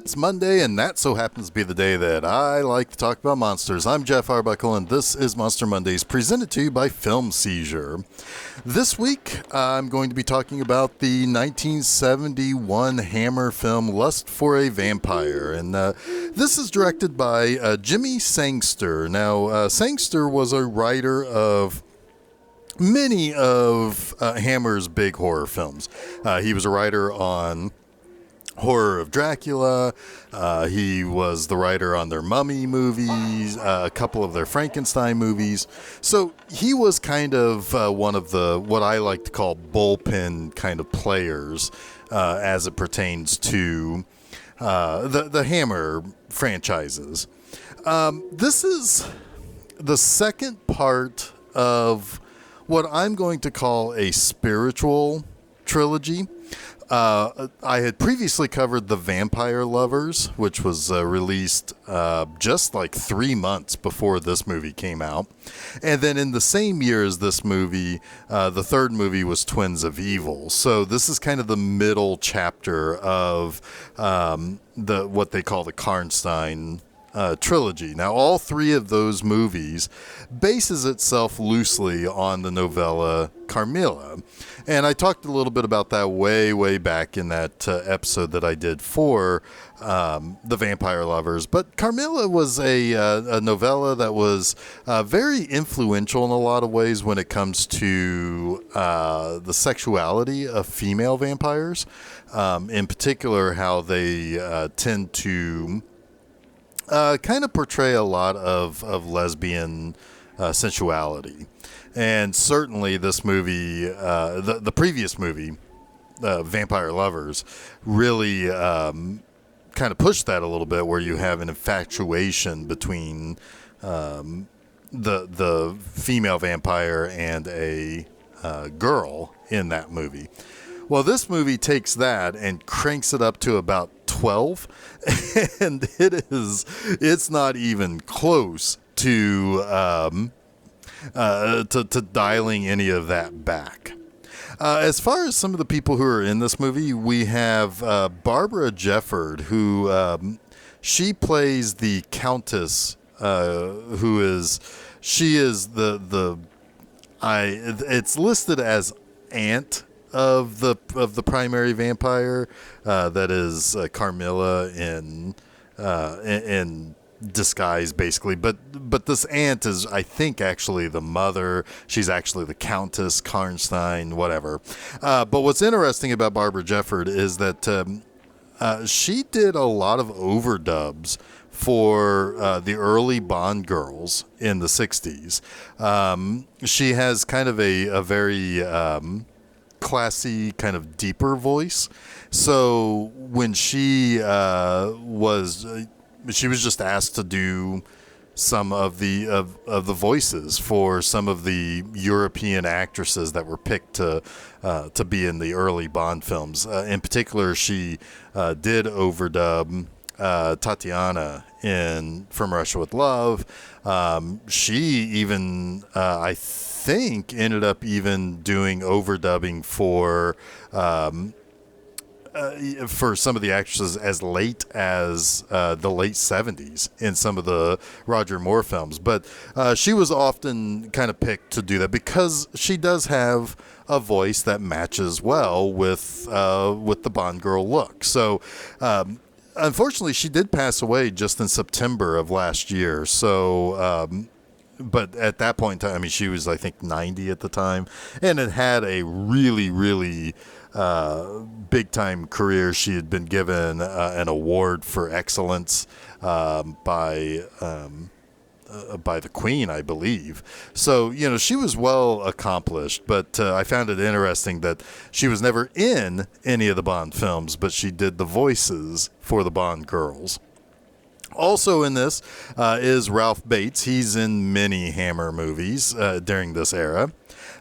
It's Monday, and that so happens to be the day that I like to talk about monsters. I'm Geoff Arbuckle, and this is Monster Mondays, presented to you by Film Seizure. This week, I'm going to be talking about the 1971 Hammer film Lust for a Vampire, and this is directed by Jimmy Sangster. Now, Sangster was a writer of many of Hammer's big horror films. He was a writer on Horror of Dracula. He was the writer on their Mummy movies, a couple of their Frankenstein movies. So he was kind of one of the, what I like to call bullpen kind of players as it pertains to the Hammer franchises. This is the second part of what I'm going to call a spiritual trilogy. I had previously covered The Vampire Lovers, which was released just like 3 months before this movie came out. And then in the same year as this movie, the third movie was Twins of Evil. So this is kind of the middle chapter of what they call the Karnstein trilogy. Now, all three of those movies bases itself loosely on the novella Carmilla. And I talked a little bit about that way back in that episode that I did for The Vampire Lovers. But Carmilla was a novella that was very influential in a lot of ways when it comes to the sexuality of female vampires. In particular, how they tend to kind of portray a lot of lesbian sensuality. And certainly this movie, the previous movie, Vampire Lovers, really kind of pushed that a little bit, where you have an infatuation between the female vampire and a girl in that movie. Well, this movie takes that and cranks it up to about 12, and it's not even close to dialing any of that back. As far as some of the people who are in this movie, we have Barbara Jefford, who she plays the Countess, it's listed as aunt of the primary vampire, that is Carmilla in disguise, basically. But this aunt is, I think, actually the mother. She's actually the Countess Karnstein, whatever. But what's interesting about Barbara Jefford is that she did a lot of overdubs for the early Bond girls in the 60s. She has kind of a very classy, kind of deeper voice. So when she was just asked to do some of the voices for some of the European actresses that were picked to be in the early Bond films. In particular, she did overdub Tatiana in From Russia with Love. She even, I think, ended up even doing overdubbing for some of the actresses as late as the late 70s in some of the Roger Moore films. But she was often kind of picked to do that because she does have a voice that matches well with the Bond girl look. So unfortunately, she did pass away just in September of last year. So but at that point in time, I mean, she was, I think, 90 at the time, and it had a really, really big time career. She had been given an award for excellence by the Queen, I believe. So, she was well accomplished, but I found it interesting that she was never in any of the Bond films, but she did the voices for the Bond girls. Also in this is Ralph Bates. He's in many Hammer movies during this era.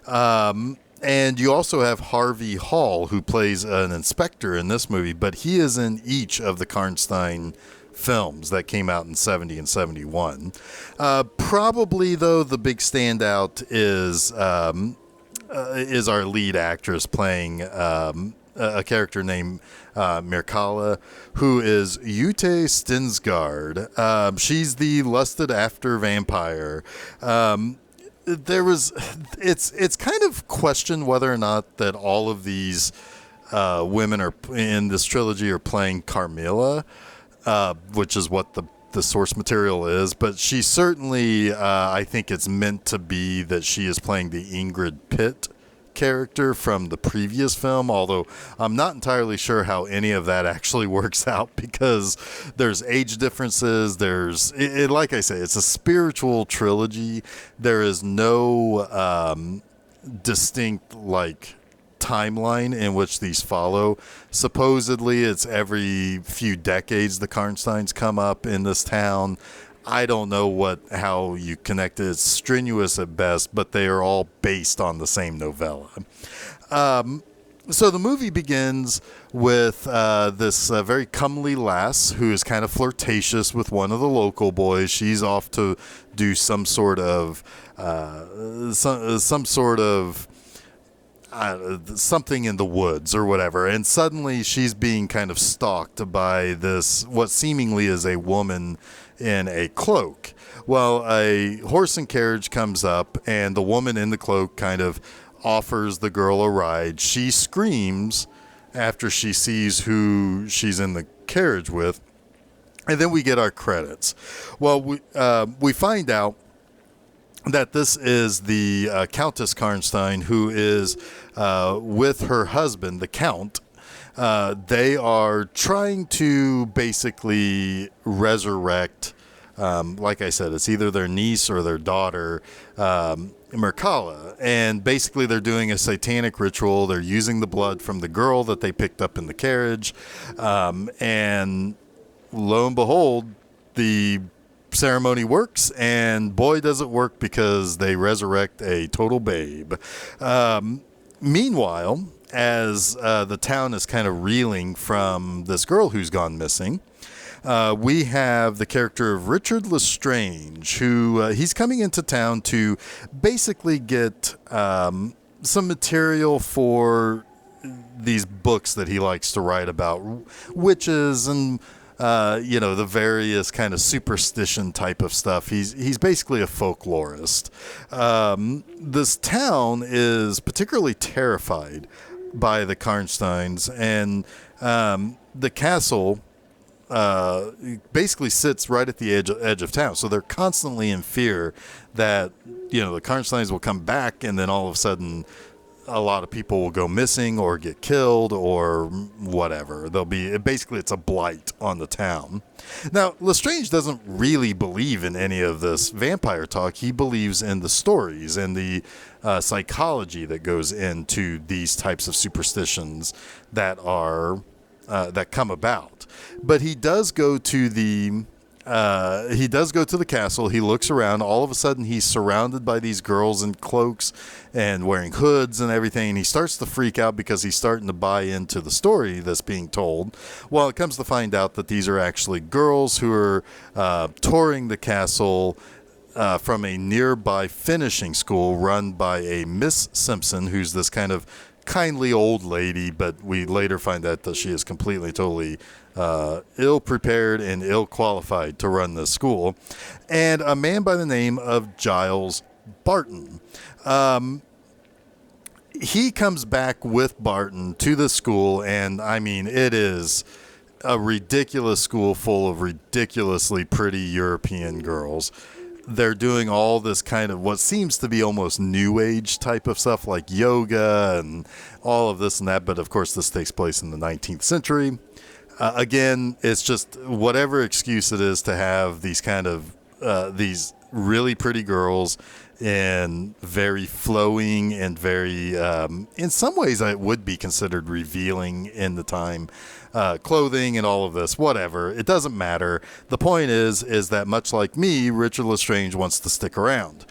And you also have Harvey Hall, who plays an inspector in this movie, but he is in each of the Karnstein films that came out in 70 and 71. Probably, though, the big standout is our lead actress playing a character named Mirkala, who is Ute Stinsgard. She's the lusted after vampire. It's kind of questioned whether or not that all of these women are in this trilogy are playing Carmilla, which is what the source material is, but she certainly, I think it's meant to be that she is playing the Ingrid Pitt character from the previous film, although I'm not entirely sure how any of that actually works out, because there's age differences, like I say, it's a spiritual trilogy. There is no distinct, like, timeline in which these follow. Supposedly it's every few decades the Karnsteins come up in this town. I don't know how you connect it. It's strenuous at best, but they are all based on the same novella. So the movie begins with this very comely lass who is kind of flirtatious with one of the local boys. She's off to do some sort of something in the woods or whatever, and suddenly she's being kind of stalked by this, what seemingly is a woman in a cloak. Well, a horse and carriage comes up, and the woman in the cloak kind of offers the girl a ride. She screams after she sees who she's in the carriage with, and then we get our credits. Well, we find out that this is the Countess Karnstein, who is with her husband, the Count. They are trying to basically resurrect, like I said, it's either their niece or their daughter, Mirkala. And basically they're doing a satanic ritual. They're using the blood from the girl that they picked up in the carriage. And lo and behold, the ceremony works, and boy does it work, because they resurrect a total babe. Meanwhile, as the town is kind of reeling from this girl who's gone missing, we have the character of Richard Lestrange, who he's coming into town to basically get some material for these books that he likes to write about witches and the various kind of superstition type of stuff. He's basically a folklorist. This town is particularly terrified by the Karnsteins, and the castle basically sits right at the edge of town. So they're constantly in fear that, the Karnsteins will come back, and then all of a sudden a lot of people will go missing or get killed or whatever. It's a blight on the town. Now, Lestrange doesn't really believe in any of this vampire talk. He believes in the stories and the psychology that goes into these types of superstitions that come about. But he does go to the castle. He looks around. All of a sudden, he's surrounded by these girls in cloaks and wearing hoods and everything. And he starts to freak out because he's starting to buy into the story that's being told. Well, it comes to find out that these are actually girls who are touring the castle from a nearby finishing school run by a Miss Simpson, who's this kind of kindly old lady, but we later find out that she is completely, totally ill-prepared and ill-qualified to run this school, and a man by the name of Giles Barton. He comes back with Barton to the school, and I mean, it is a ridiculous school full of ridiculously pretty European girls. They're doing all this kind of what seems to be almost new age type of stuff, like yoga and all of this and that, but of course this takes place in the 19th century. Again, it's just whatever excuse it is to have these kind of these really pretty girls in very flowing and very, in some ways it would be considered revealing in the time, clothing and all of this, whatever. It doesn't matter. The point is that much like me, Richard Lestrange wants to stick around.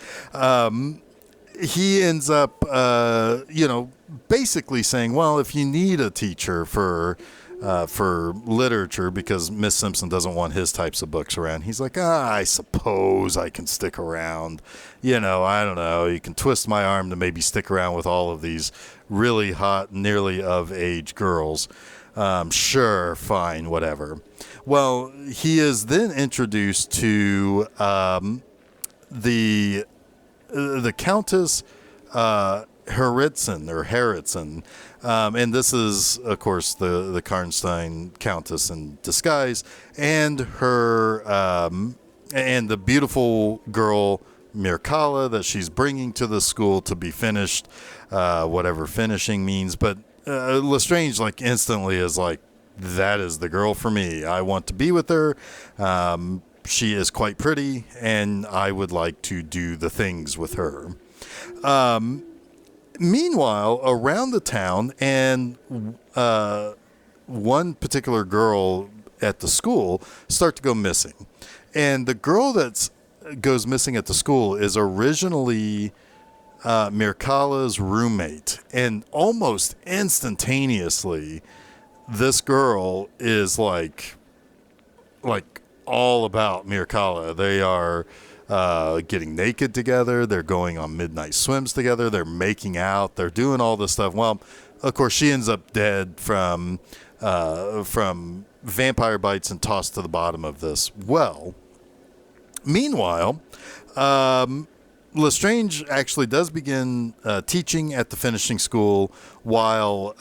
He ends up, basically saying, well, if you need a teacher for literature, because Miss Simpson doesn't want his types of books around, he's like, I suppose I can stick around. I don't know. You can twist my arm to maybe stick around with all of these really hot, nearly of age girls. Sure, fine, whatever. Well, he is then introduced to the Countess Heritzen, and this is, of course, the Karnstein Countess in disguise, and her and the beautiful girl Mirkala that she's bringing to the school to be finished, whatever finishing means. But Lestrange, like, instantly is like, that is the girl for me. I want to be with her. She is quite pretty, and I would like to do the things with her. Meanwhile, around the town, and one particular girl at the school start to go missing. And the girl that goes missing at the school is originally Mirkala's roommate. And almost instantaneously, this girl is like all about Mirkala. They are getting naked together. They're going on midnight swims together. They're making out. They're doing all this stuff. Well, of course, she ends up dead from vampire bites and tossed to the bottom of this well. Meanwhile, Lestrange actually does begin teaching at the finishing school, while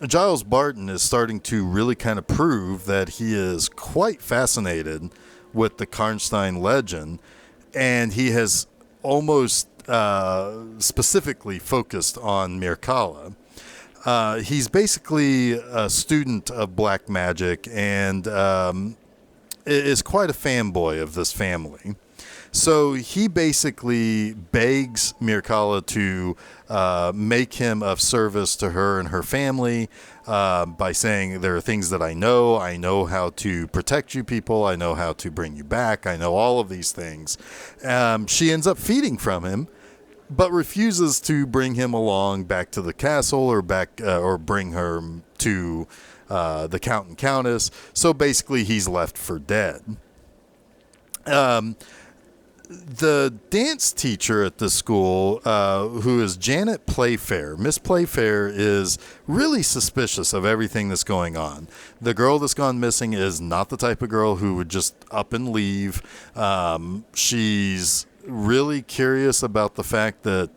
Giles Barton is starting to really kind of prove that he is quite fascinated with the Karnstein legend, and he has almost specifically focused on Mirkala. He's basically a student of black magic and is quite a fanboy of this family. So he basically begs Mirkala to make him of service to her and her family by saying, there are things that I know. I know how to protect you people. I know how to bring you back. I know all of these things. She ends up feeding from him, but refuses to bring him along back to the castle or bring her to the Count and Countess. So basically he's left for dead. The dance teacher at the school, who is Janet Playfair, Miss Playfair, is really suspicious of everything that's going on. The girl that's gone missing is not the type of girl who would just up and leave. She's really curious about the fact that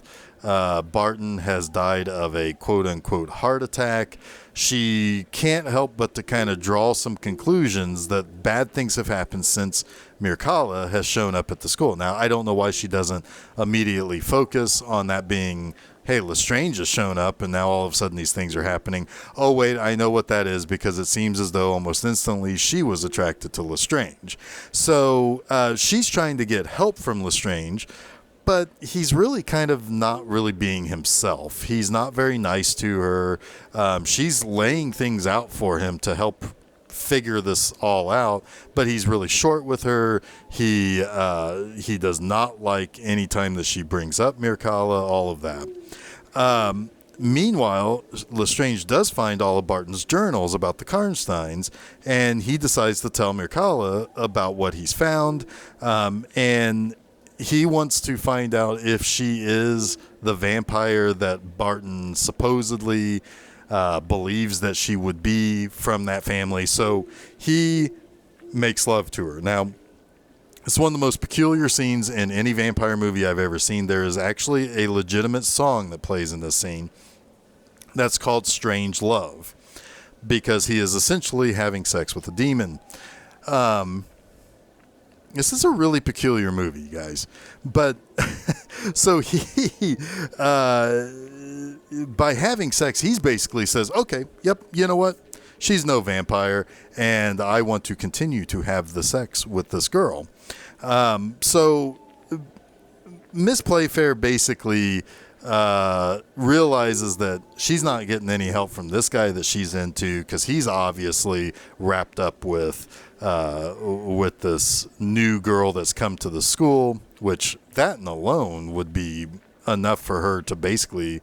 Barton has died of a quote-unquote heart attack. She can't help but to kind of draw some conclusions that bad things have happened since Mirkala has shown up at the school. Now, I don't know why she doesn't immediately focus on that being, hey, Lestrange has shown up, and now all of a sudden these things are happening. Oh, wait, I know what that is, because it seems as though almost instantly she was attracted to Lestrange. So she's trying to get help from Lestrange, but he's really kind of not really being himself. He's not very nice to her. She's laying things out for him to help figure this all out, but he's really short with her. He does not like any time that she brings up Mirkala, all of that. Meanwhile, Lestrange does find all of Barton's journals about the Karnsteins, and he decides to tell Mirkala about what he's found, and he wants to find out if she is the vampire that Barton supposedly believes that she would be from that family. So he makes love to her. Now, it's one of the most peculiar scenes in any vampire movie I've ever seen. There is actually a legitimate song that plays in this scene that's called Strange Love, because he is essentially having sex with a demon. This is a really peculiar movie, you guys. But so he, by having sex, he's basically says, okay, yep, you know what? She's no vampire, and I want to continue to have the sex with this girl. So Miss Playfair basically realizes that she's not getting any help from this guy that she's into, because he's obviously wrapped up with this new girl that's come to the school, which that alone would be enough for her to basically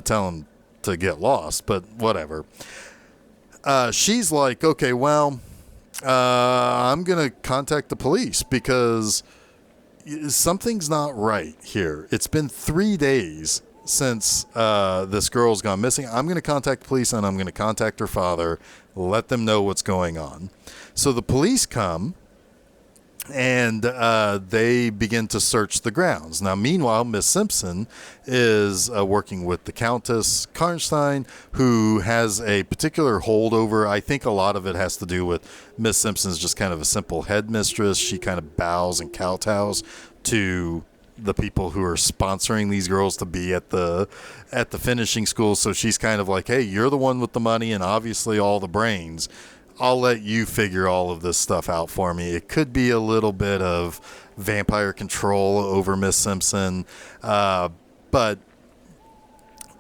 tell him to get lost, but whatever. She's like, okay, well, I'm going to contact the police because something's not right here. It's been 3 days since this girl's gone missing, I'm going to contact the police and I'm going to contact her father, let them know what's going on. So the police come and they begin to search the grounds. Now, meanwhile, Miss Simpson is working with the Countess Karnstein, who has a particular holdover. I think a lot of it has to do with Miss Simpson's just kind of a simple headmistress. She kind of bows and kowtows to the people who are sponsoring these girls to be at the finishing school. So she's kind of like, hey, you're the one with the money and obviously all the brains. I'll let you figure all of this stuff out for me. It could be a little bit of vampire control over Miss Simpson, but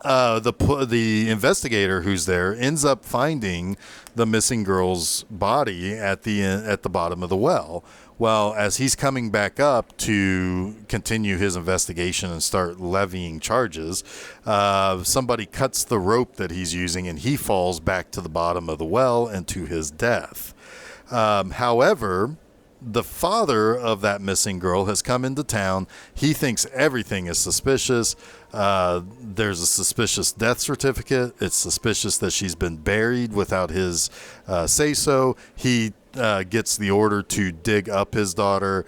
the investigator who's there ends up finding the missing girl's body at the bottom of the well. Well, as he's coming back up to continue his investigation and start levying charges, somebody cuts the rope that he's using and he falls back to the bottom of the well and to his death. However, the father of that missing girl has come into town. He thinks everything is suspicious. There's a suspicious death certificate. It's suspicious that she's been buried without his say-so. He gets the order to dig up his daughter.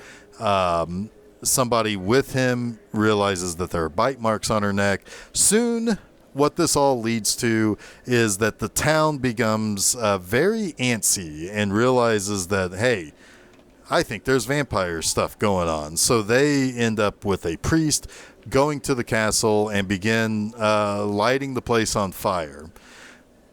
Somebody with him realizes that there are bite marks on her neck. Soon, what this all leads to is that the town becomes very antsy and realizes that, hey, I think there's vampire stuff going on. So they end up with a priest going to the castle and begin lighting the place on fire.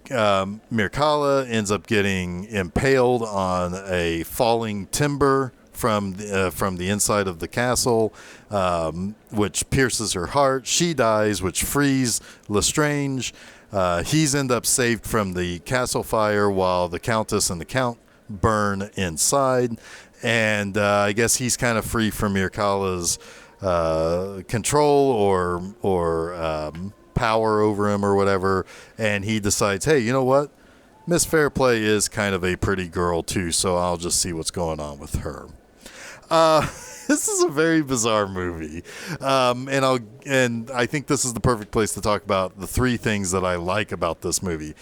Mircalla ends up getting impaled on a falling timber from the inside of the castle, which pierces her heart. She dies, which frees Lestrange. He's end up saved from the castle fire while the Countess and the Count burn inside. And I guess he's kind of free from Mircalla's control or power over him or whatever, and he decides, hey, you know what? Miss Fairplay is kind of a pretty girl too, so I'll just see what's going on with her. This is a very bizarre movie, and I think this is the perfect place to talk about the three things that I like about this movie.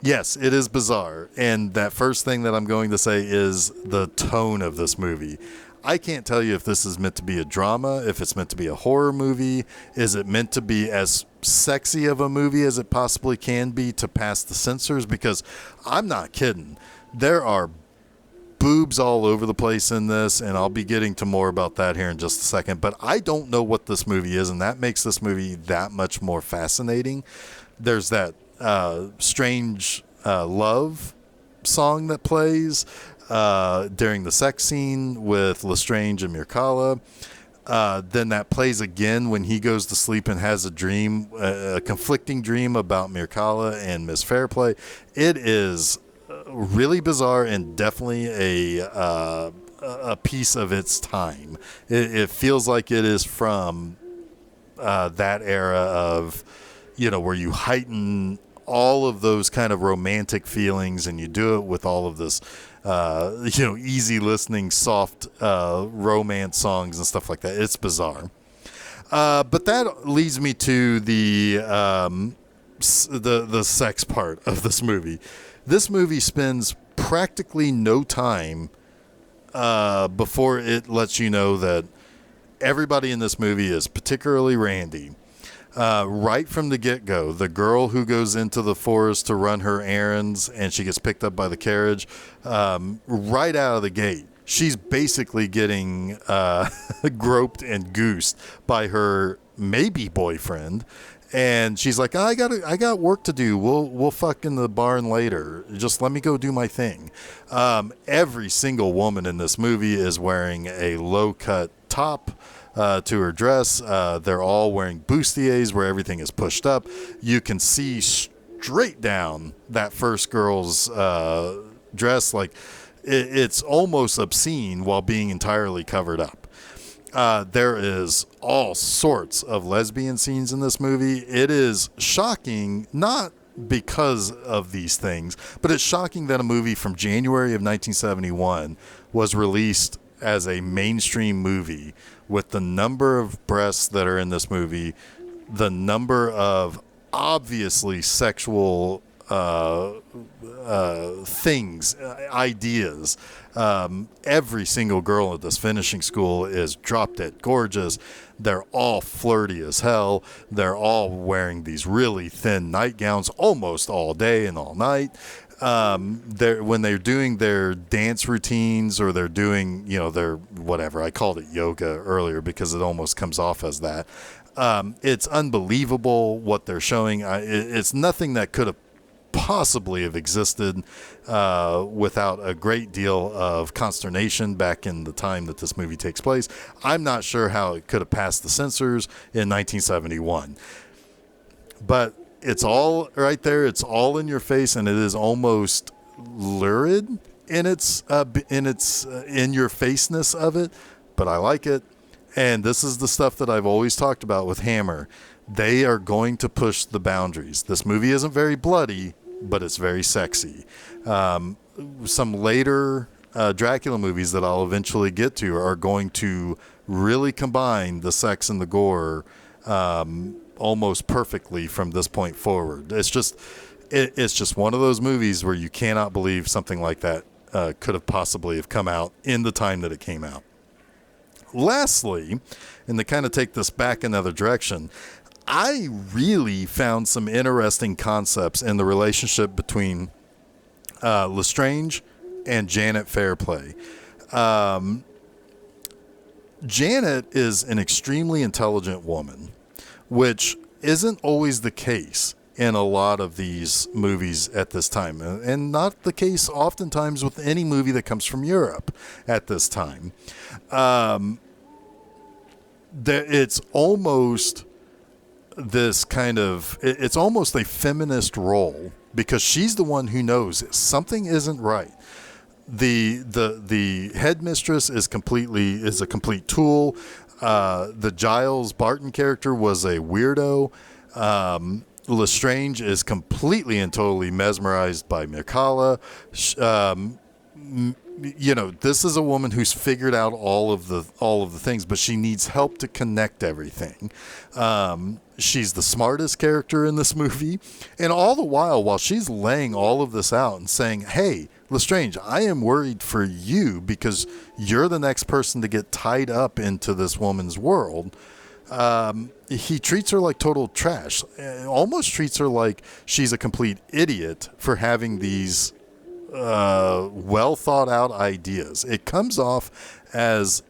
Yes, it is bizarre, and that first thing that I'm going to say is the tone of this movie. I can't tell you if this is meant to be a drama, if it's meant to be a horror movie. Is it meant to be as sexy of a movie as it possibly can be to pass the censors? Because I'm not kidding. There are boobs all over the place in this, and I'll be getting to more about that here in just a second. But I don't know what this movie is, and that makes this movie that much more fascinating. There's that strange love song that plays during the sex scene with Lestrange and Mircalla. Then that plays again when he goes to sleep and has a dream, a conflicting dream about Mircalla and Miss Fairplay. It is really bizarre and definitely a piece of its time. It feels like it is from that era of, where you heighten all of those kind of romantic feelings and you do it with all of this easy listening, soft romance songs and stuff like that. It's bizarre. But that leads me to the sex part of this movie. This movie spends practically no time before it lets you know that everybody in this movie is particularly randy. Right from the get-go, the girl who goes into the forest to run her errands and she gets picked up by the carriage, right out of the gate, she's basically getting groped and goosed by her maybe boyfriend. And she's like, I got work to do. We'll fuck in the barn later. Just let me go do my thing. Every single woman in this movie is wearing a low-cut top to her dress. They're all wearing bustiers where everything is pushed up. You can see straight down that first girl's dress. Like it's almost obscene while being entirely covered up. There is all sorts of lesbian scenes in this movie. It is shocking, not because of these things, but it's shocking that a movie from January of 1971 was released as a mainstream movie with the number of breasts that are in this movie the number of obviously sexual things, ideas. Every single girl at this finishing school is drop dead gorgeous. They're all flirty as hell. They're all wearing these really thin nightgowns almost all day and all night. When they're doing their dance routines, or they're doing, their whatever, I called it yoga earlier because it almost comes off as that. It's unbelievable what they're showing. It's nothing that could have possibly have existed without a great deal of consternation back in the time that this movie takes place. I'm not sure how it could have passed the censors in 1971. But it's all right there. It's all in your face, and it is almost lurid in its in your faceness of it. But I like it, and this is the stuff that I've always talked about with Hammer. They are going to push the boundaries. This movie isn't very bloody, but it's very sexy. Some later Dracula movies that I'll eventually get to are going to really combine the sex and the gore almost perfectly from this point forward. It's just one of those movies where you cannot believe something like that could have possibly have come out in the time that it came out. Lastly, and to kind of take this back another direction, I really found some interesting concepts in the relationship between Lestrange and Janet Fairplay. Janet is an extremely intelligent woman, which isn't always the case in a lot of these movies at this time, and not the case oftentimes with any movie that comes from Europe at this time. It's almost this kind of, it's almost a feminist role, because she's the one who knows something isn't right. The headmistress is a complete tool. The Giles Barton character was a weirdo. Lestrange is completely and totally mesmerized by Mircalla. This is a woman who's figured out all of the things, but she needs help to connect everything. She's the smartest character in this movie, and all the while she's laying all of this out and saying, "Hey, Lestrange, I am worried for you because you're the next person to get tied up into this woman's world." He treats her like total trash. Almost treats her like she's a complete idiot for having these well thought out ideas. It comes off as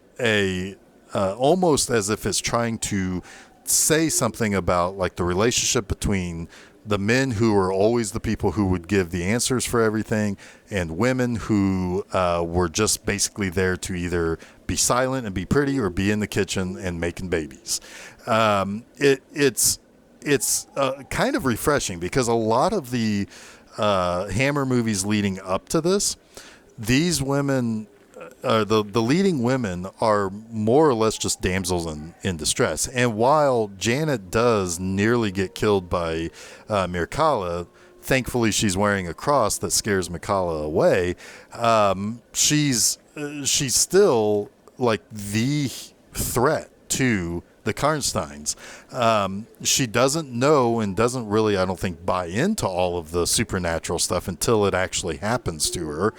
almost as if it's trying to say something about like the relationship between the men who are always the people who would give the answers for everything, and women who were just basically there to either be silent and be pretty or be in the kitchen and making babies. It's kind of refreshing, because a lot of the Hammer movies leading up to this, these women, the leading women are more or less just damsels in distress. And while Janet does nearly get killed by Mircalla, thankfully she's wearing a cross that scares Mircalla away. She's still like the threat to the Karnsteins. She doesn't know and doesn't really, I don't think, buy into all of the supernatural stuff until it actually happens to her.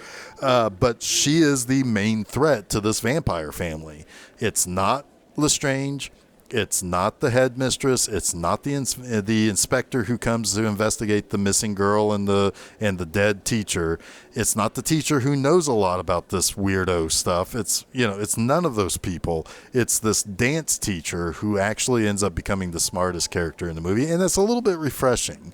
But she is the main threat to this vampire family. It's not Lestrange. It's not the headmistress. It's not the inspector who comes to investigate the missing girl and the dead teacher. It's not the teacher who knows a lot about this weirdo stuff. It's none of those people. It's this dance teacher who actually ends up becoming the smartest character in the movie, and it's a little bit refreshing.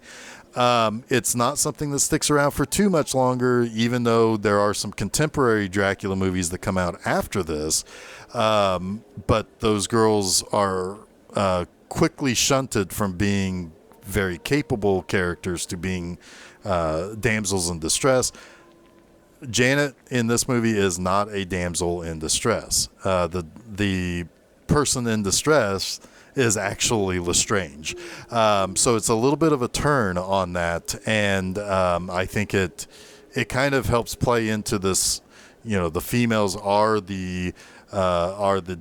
It's not something that sticks around for too much longer, even though there are some contemporary Dracula movies that come out after this. But those girls are quickly shunted from being very capable characters to being damsels in distress. Janet in this movie is not a damsel in distress. The person in distress is actually Lestrange. So it's a little bit of a turn on that, and I think it kind of helps play into this, the females are the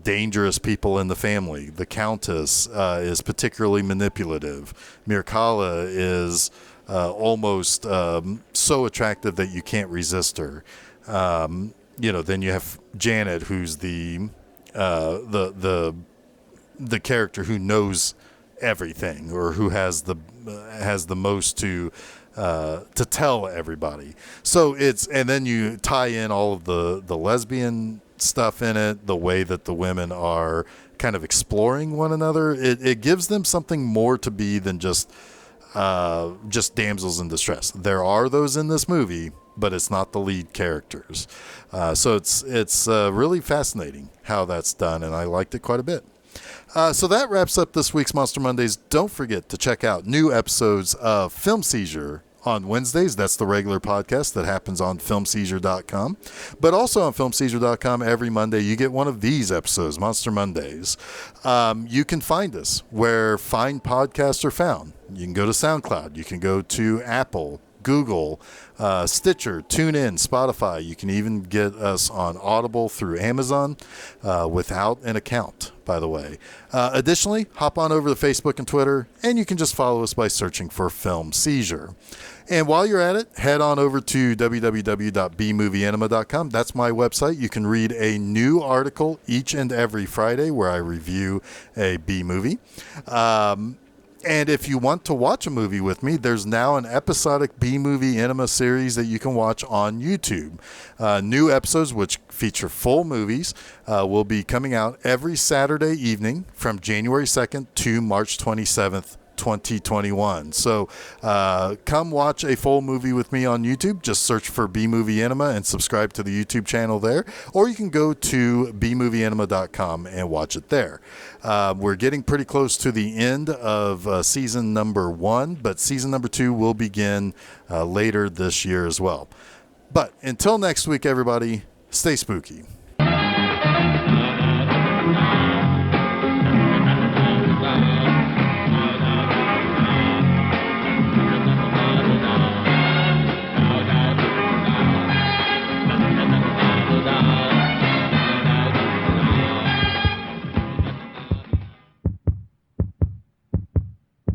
dangerous people in the family. The Countess is particularly manipulative. Mircalla is almost so attractive that you can't resist her. Then you have Janet, who's the character who knows everything, or who has the most to tell everybody. So and then you tie in all of the lesbian stuff in it, the way that the women are kind of exploring one another. It gives them something more to be than just damsels in distress. There are those in this movie, but it's not the lead characters. So it's really fascinating how that's done, and I liked it quite a bit. So that wraps up this week's Monster Mondays. Don't forget to check out new episodes of Film Seizure on Wednesdays. That's the regular podcast that happens on filmseizure.com. But also on filmseizure.com every Monday, you get one of these episodes, Monster Mondays. You can find us where fine podcasts are found. You can go to SoundCloud. You can go to Apple, Google, Stitcher, TuneIn, Spotify. You can even get us on Audible through Amazon without an account, by the way. Additionally, hop on over to Facebook and Twitter, and you can just follow us by searching for Film Seizure. And while you're at it, head on over to www.bmovieanima.com. That's my website. You can read a new article each and every Friday where I review a B movie. And if you want to watch a movie with me, there's now an episodic B-Movie Enema series that you can watch on YouTube. New episodes, which feature full movies, will be coming out every Saturday evening from January 2nd to March 27th, 2021. So come watch a full movie with me on YouTube. Just search for B-Movie Enema and subscribe to the YouTube channel there. Or you can go to bmovieenema.com and watch it there. We're getting pretty close to the end of season number 1, but season number 2 will begin later this year as well. But until next week, everybody, stay spooky.